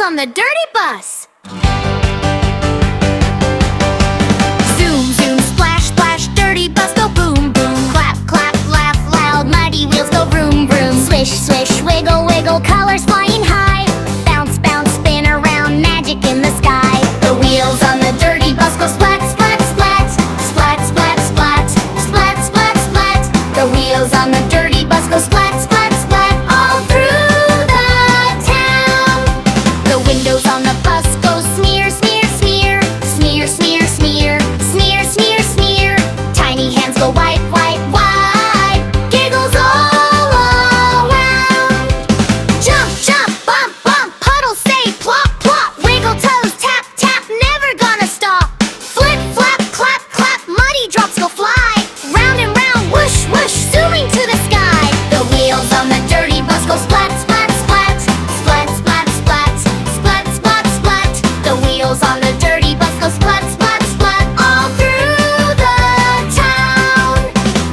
on the dirty bus. Zoom, zoom, splash, splash, dirty bus go boom, boom. Clap, clap, laugh loud, mighty wheels go vroom, vroom. Swish, swish, wiggle, wiggle, colors flying high. Bounce, bounce, spin around, magic in the sky. The wheels on the dirty bus go splat, splat, splat. Splat, splat, splat, splat, splat, splat. The wheels on the dirty bus go splat, splat, splat. All through the town. The windows on the bus go smear, smear, smear. Smear, smear, smear. Smear, smear, smear. Tiny hands go wipe, wipe, wipe. Giggles all around. Jump, jump, bump, bump. Puddles say plop, plop. Wiggle toes, tap, tap. Never gonna stop. Flip, flap, clap, clap. Muddy drops go fly. Round and round, whoosh, whoosh. Zooming to the sky. The wheels on the dirty bus go splat, splat, splat. Splat, splat, splat. Splat, splat, splat. The wheels on the dirty bus go splat, splat, splat. All through the town.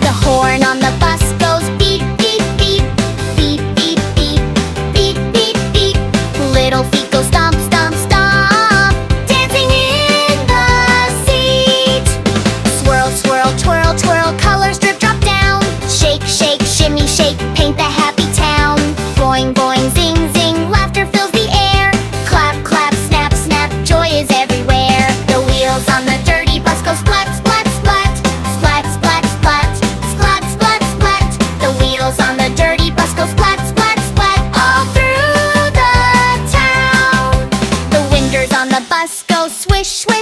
The horn on the bus goes beep, beep, beep. Beep, beep, beep. Beep, beep, beep. Little feet go stomp, stomp, stomp. Dancing in the seat. Swirl, swirl, twirl, twirl. Colors drip, drop down. Shake, shake, shimmy, shake. Paint the happy town. Boing, boing, zing, zing. Laughter fills the air. Clap, clap, snap, snap. Joy is everywhere. The wheels on the dirty bus go splat, splat, splat. Splat, splat, splat. Splat, splat, splat. The wheels on the dirty bus go splat, splat, splat. All through the town. The windows on the bus go swish, swish.